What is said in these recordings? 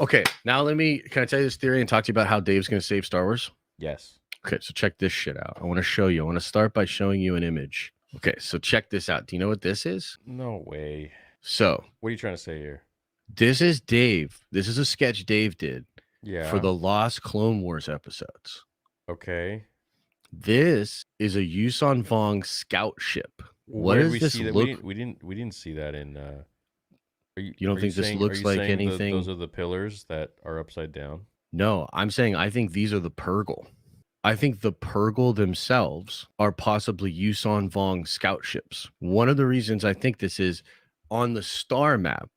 Okay, now can I tell you this theory and talk to you about how Dave's going to save Star Wars? Yes. Okay, so check this shit out. I want to show you. I want to start by showing you an image. Okay, so check this out. Do you know what this is? No way. So, What are you trying to say here? this is Dave. This is a sketch Dave did Yeah. for the Lost Clone Wars episodes. Okay. This is a Yuuzhan Vong scout ship. What Where did does we this see that? look? We didn't see that in. You don't think this looks like anything? Those are the pillars that are upside down? No, I'm saying I think these are the Purrgil. I think the Purrgil themselves are possibly Yuuzhan Vong scout ships. One of the reasons I think this is on the star map,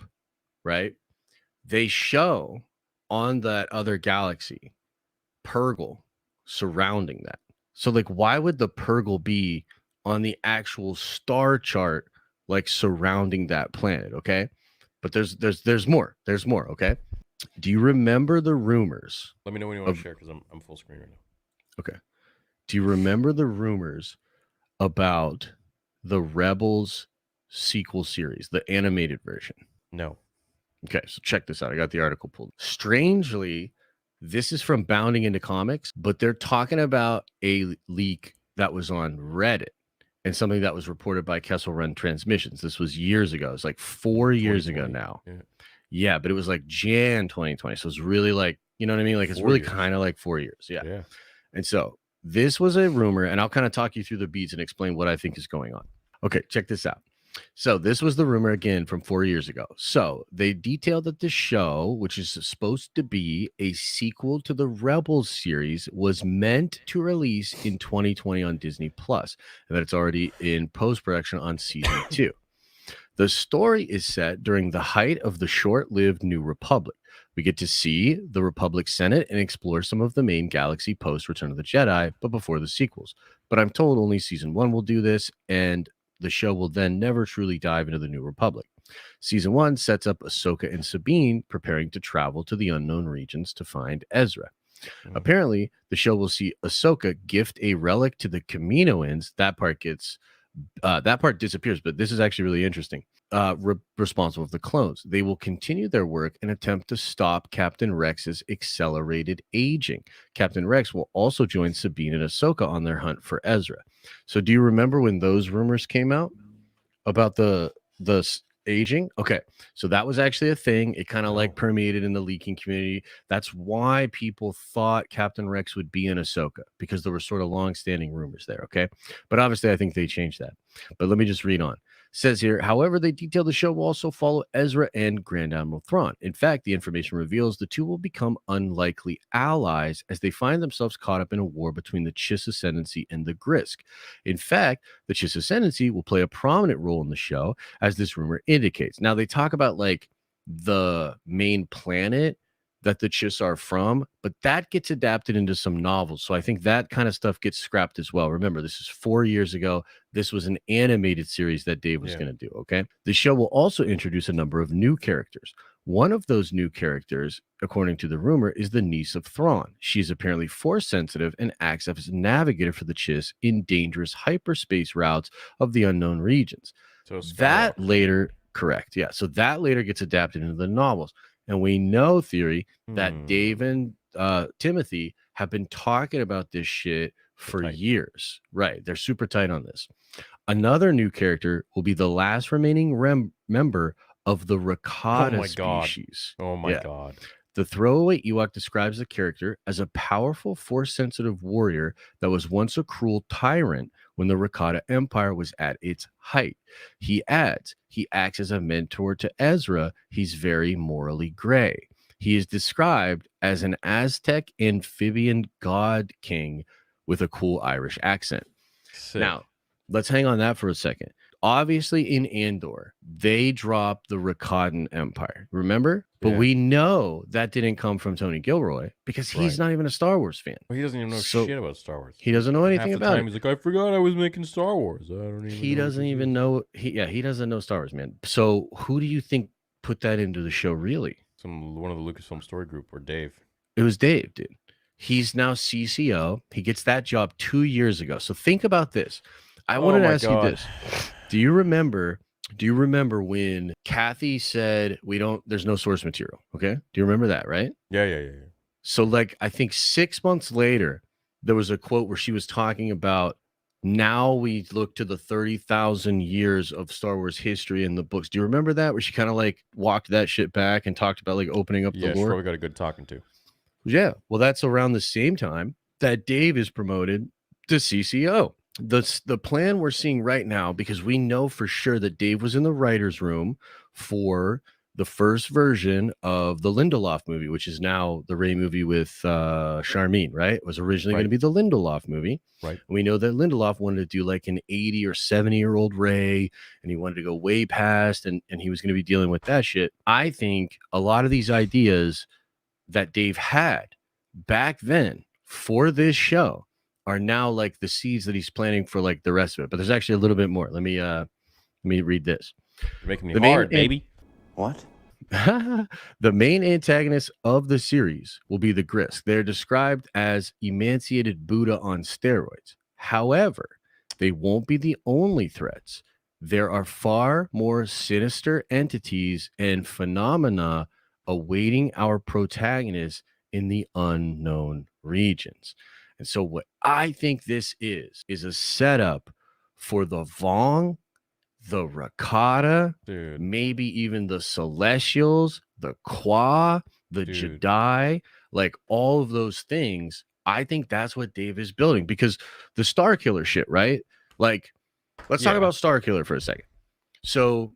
right? They show on that other galaxy Purrgil surrounding that. So, like, why would the Purrgil be on the actual star chart, like surrounding that planet? Okay, but there's more. There's more. Okay, do you remember the rumors? Let me know when you want to share because I'm full screen right now. Okay. Do you remember the rumors about the Rebels sequel series, the animated version? No. Okay, so check this out. I got the article pulled. Strangely, this is from Bounding into Comics, but they're talking about a leak that was on Reddit and something that was reported by Kessel Run Transmissions. This was years ago. It's like 4 years ago now. Yeah, but it was like Jan 2020. So it's really like, you know what I mean? Like it's really kind of like 4 years. Yeah. And so this was a rumor, and I'll kind of talk you through the beats and explain what I think is going on. Okay, check this out. So this was the rumor again from 4 years ago. So they detailed that the show, which is supposed to be a sequel to the Rebels series, was meant to release in 2020 on Disney Plus, and that it's already in post-production on season 2. The story is set during the height of the short-lived New Republic. We get to see the Republic Senate and explore some of the main galaxy post Return of the Jedi, but before the sequels. But I'm told only season 1 will do this, and the show will then never truly dive into the New Republic. Season 1 sets up Ahsoka and Sabine preparing to travel to the unknown regions to find Ezra. Apparently, the show will see Ahsoka gift a relic to the Kaminoans. That part disappears, but this is actually really interesting. Responsible for the clones. They will continue their work and attempt to stop Captain Rex's accelerated aging. Captain Rex will also join Sabine and Ahsoka on their hunt for Ezra. So do you remember when those rumors came out about the aging? Okay, so that was actually a thing. It kind of like permeated in the leaking community. That's why people thought Captain Rex would be in Ahsoka, because there were sort of long-standing rumors there. Okay, but obviously I think they changed that. But let me just read on. Says here, however, they detail the show will also follow Ezra and Grand Admiral Thrawn. In fact, the information reveals the two will become unlikely allies as they find themselves caught up in a war between the Chiss Ascendancy and the Grysk. In fact, the Chiss Ascendancy will play a prominent role in the show, as this rumor indicates. Now, they talk about like the main planet that the Chiss are from, but that gets adapted into some novels. So I think that kind of stuff gets scrapped as well. Remember, this is 4 years ago. This was an animated series that Dave was going to do, okay? The show will also introduce a number of new characters. One of those new characters, according to the rumor, is the niece of Thrawn. She is apparently force sensitive and acts as a navigator for the Chiss in dangerous hyperspace routes of the unknown regions. So that later, correct, yeah. So that later gets adapted into the novels. And we know, Theory, that Dave and Timothy have been talking about this shit for years. Right. They're super tight on this. Another new character will be the last remaining member of the Rakata species. Oh my God. The throwaway Ewok describes the character as a powerful, force-sensitive warrior that was once a cruel tyrant when the Rakata Empire was at its height. He adds, he acts as a mentor to Ezra. He's very morally gray. He is described as an Aztec amphibian god king with a cool Irish accent. Sick. Now, let's hang on that for a second. Obviously, in Andor, they dropped the Rakatan Empire. Remember? But we know that didn't come from Tony Gilroy because he's not even a Star Wars fan. Well, he doesn't even know shit about Star Wars. He doesn't know anything about it. He's like, I forgot I was making Star Wars. He doesn't even know. He doesn't know Star Wars, man. So who do you think put that into the show, really? One of the Lucasfilm Story Group or Dave. It was Dave, dude. He's now CCO. He gets that job 2 years ago. So think about this. I wanted to ask you this. Do you remember Do you remember when Kathy said there's no source material? Okay. Do you remember that, right? Yeah. So, like, I think 6 months later, there was a quote where she was talking about now we look to the 30,000 years of Star Wars history in the books. Do you remember that? Where she kind of like walked that shit back and talked about like opening up the Yeah, she lore? probably got a good talking to. Yeah. Well, that's around the same time that Dave is promoted to CCO. The plan we're seeing right now, because we know for sure that Dave was in the writer's room for the first version of the Lindelof movie, which is now the Rey movie with Charmin, right? It was originally going to be the Lindelof movie. Right. And we know that Lindelof wanted to do like an 80 or 70-year-old Rey, and he wanted to go way past, and he was going to be dealing with that shit. I think a lot of these ideas that Dave had back then for this show are now like the seeds that he's planting for like the rest of it. But there's actually a little bit more. Let me read this. You're making me hard, baby. What? The main antagonist of the series will be the Grisk. They're described as emancipated Buddha on steroids. However, they won't be the only threats. There are far more sinister entities and phenomena awaiting our protagonists in the unknown regions. And so what I think this is a setup for the Vong, the Rakata, Dude. maybe even the Celestials, the Qua, the Dude. Jedi, like all of those things. I think that's what Dave is building, because the Star Killer shit, right? Like, let's talk about Star Killer for a second. So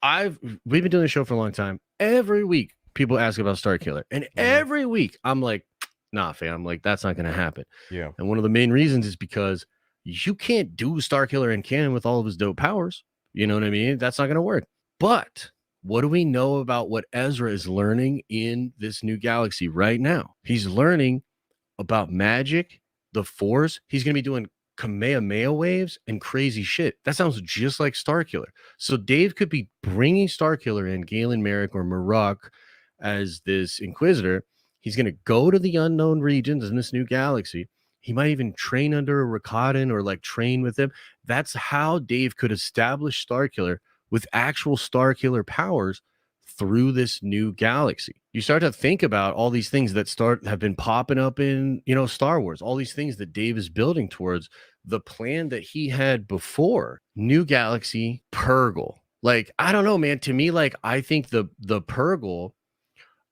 we've been doing the show for a long time. Every week people ask about Star Killer, and every week I'm like, nah, fam, like that's not gonna happen. Yeah. And one of the main reasons is because you can't do Star Killer in canon with all of his dope powers. You know what I mean? That's not gonna work. But what do we know about what Ezra is learning in this new galaxy right now? He's learning about magic, the Force. He's gonna be doing Kamehameha waves and crazy shit. That sounds just like Starkiller. So Dave could be bringing Starkiller in, Galen Merrick or Marok as this Inquisitor. He's going to go to the unknown regions in this new galaxy. He might even train under a Rakatan or like train with him. That's how Dave could establish Starkiller with actual Starkiller powers through this new galaxy. You start to think about all these things that have been popping up in, Star Wars, all these things that Dave is building towards. The plan that he had before, new galaxy, Purrgil. Like, I don't know, man. To me, like, I think the Purrgil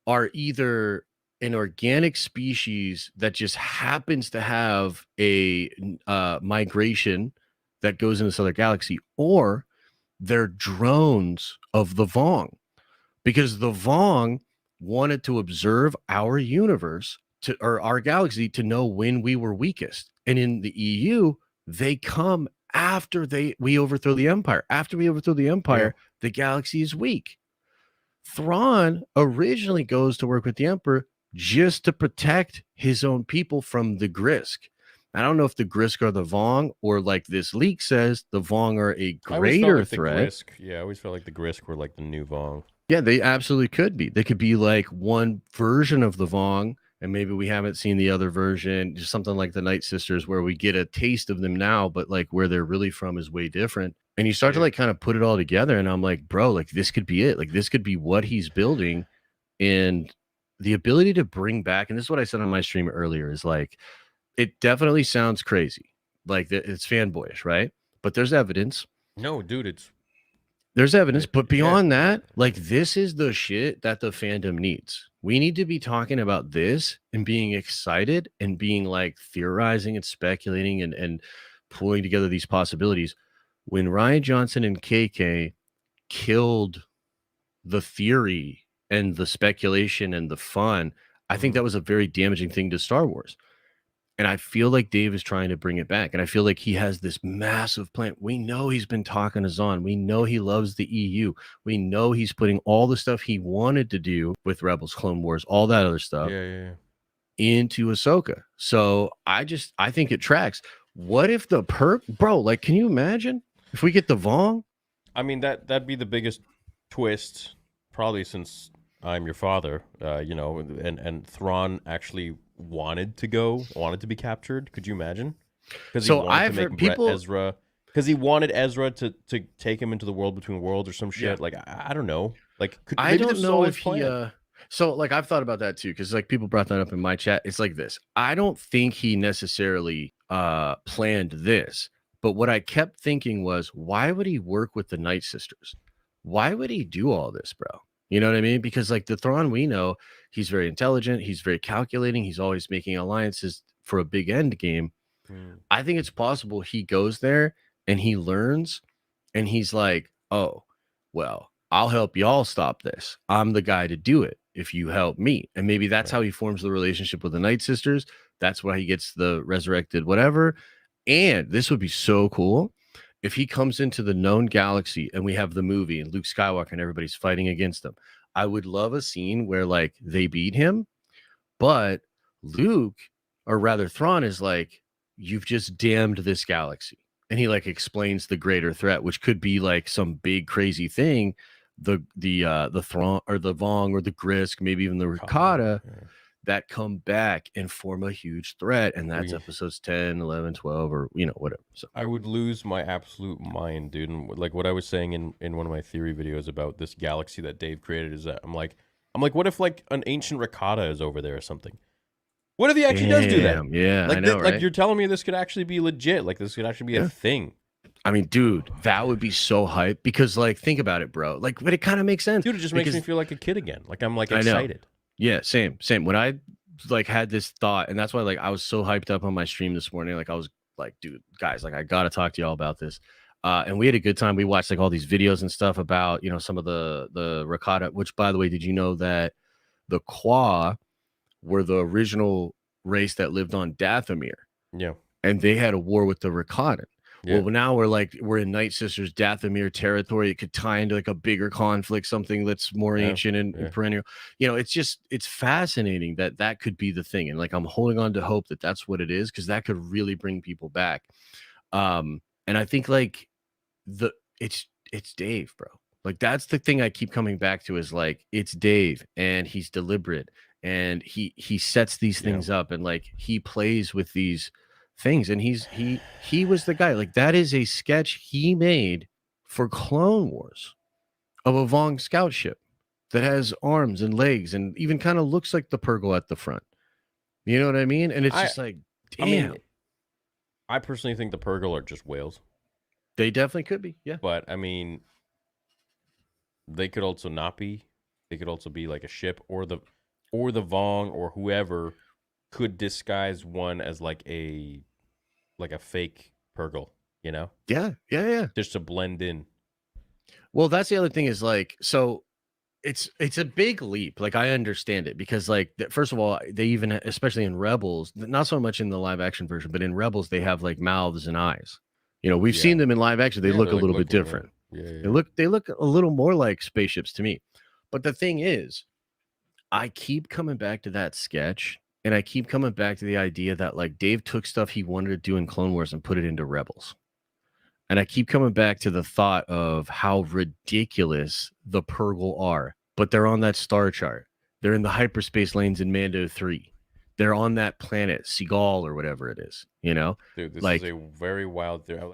are either an organic species that just happens to have a migration that goes into this other galaxy, or they're drones of the Vong, because the Vong wanted to observe our universe or our galaxy to know when we were weakest. And in the EU, they come after we overthrow the Empire. After we overthrow the Empire, the galaxy is weak. Thrawn originally goes to work with the Emperor just to protect his own people from the Grisk. I don't know if the Grisk are the Vong, or like this leak says, the Vong are a greater threat. I always felt like the Grisk were like the new Vong. Yeah, they absolutely could be. They could be like one version of the Vong, and maybe we haven't seen the other version, just something like the Night Sisters, where we get a taste of them now, but like where they're really from is way different. And you start to like kind of put it all together, and I'm like, bro, like this could be it. Like this could be what he's building. And the ability to bring back, and this is what I said on my stream earlier, is like, it definitely sounds crazy. Like it's fanboyish, right? But there's evidence. No, dude, there's evidence, but beyond that, like this is the shit that the fandom needs. We need to be talking about this and being excited and being like theorizing and speculating and pulling together these possibilities. When Rian Johnson and KK killed the theory and the speculation and the fun, I think that was a very damaging thing to Star Wars. And I feel like Dave is trying to bring it back. And I feel like he has this massive plan. We know he's been talking to Zahn. We know he loves the EU. We know he's putting all the stuff he wanted to do with Rebels, Clone Wars, all that other stuff into Ahsoka. So I think it tracks. What if the bro, like, can you imagine if we get the Vong? I mean, that'd be the biggest twist probably since I'm Your Father, and Thrawn actually wanted to be captured. Could you imagine? Because so I've heard people, Ezra Because he wanted Ezra to take him into the world between worlds or some Yeah. shit. Like I don't know. Like I maybe don't this is all know his if he plan. so like I've thought about that too, because like people brought that up in my chat. It's like this. I don't think he necessarily planned this, but what I kept thinking was, why would he work with the Night Sisters? Why would he do all this, bro? You know what I mean? Because like the Thrawn we know, he's very intelligent, he's very calculating, he's always making alliances for a big end game. Hmm. I think it's possible he goes there and he learns and he's like, oh, well, I'll help y'all stop this. I'm the guy to do it if you help me. And maybe that's Right. how he forms the relationship with the Night Sisters. That's why he gets the resurrected, whatever. And this would be so cool if he comes into the known galaxy and we have the movie and Luke Skywalker and everybody's fighting against him. I would love a scene where like they beat him, but Luke, or rather Thrawn, is like, you've just damned this galaxy. And he like explains the greater threat, which could be like some big crazy thing. The Thrawn or the Vong or the Grisk, maybe even the Ricotta Yeah. that come back and form a huge threat. And that's episodes 10, 11, 12, or whatever. So I would lose my absolute mind, dude. And like what I was saying in one of my theory videos about this galaxy that Dave created is that I'm like, what if like an ancient Ricotta is over there or something? What if he actually does do that? damn, yeah, Like I know, right? like you're telling me this could actually be legit. Like this could actually be a thing. I mean, dude, that would be so hype because, like, think about it, bro. Like, but it kind of makes sense. Dude, it just makes me feel like a kid again. Like I'm like I know. excited. Yeah, same. When I like had this thought, and that's why like I was so hyped up on my stream this morning. Like I was like, dude, guys, like I gotta talk to y'all about this. And we had a good time. We watched like all these videos and stuff about some of the Ricotta. Which, by the way, did you know that the Qua were the original race that lived on Dathomir? Yeah. And they had a war with the Rakatan. Yeah. Well, now we're in Night Sisters Dathomir territory. It could tie into like a bigger conflict, something that's more ancient and perennial. It's fascinating that could be the thing. And like I'm holding on to hope that that's what it is, because that could really bring people back. And I think like it's Dave, bro. Like that's the thing I keep coming back to is like it's Dave, and he's deliberate, and he sets these things up, and like he plays with these things, and he was the guy. Like that is a sketch he made for Clone Wars of a Vong scout ship that has arms and legs and even kind of looks like the Purgle at the front. You know what I mean? And it's just like, damn. I mean, I personally think the Purgle are just whales. They definitely could be, yeah. But I mean, they could also not be. They could also be like a ship, or the Vong or whoever could disguise one as like a fake Purgle, you know? Yeah. Just to blend in. Well, that's the other thing is like, so it's a big leap. Like I understand it because like first of all, they even, especially in Rebels, not so much in the live action version, but in Rebels they have like mouths and eyes. We've seen them in live action. They look a little bit different. Yeah. They look a little more like spaceships to me. But the thing is, I keep coming back to that sketch, and I keep coming back to the idea that like Dave took stuff he wanted to do in Clone Wars and put it into Rebels. And I keep coming back to the thought of how ridiculous the Purgle are, but they're on that star chart. They're in the hyperspace lanes in Mando 3. They're on that planet, Seagal or whatever it is, Dude, this like, is a very wild theory.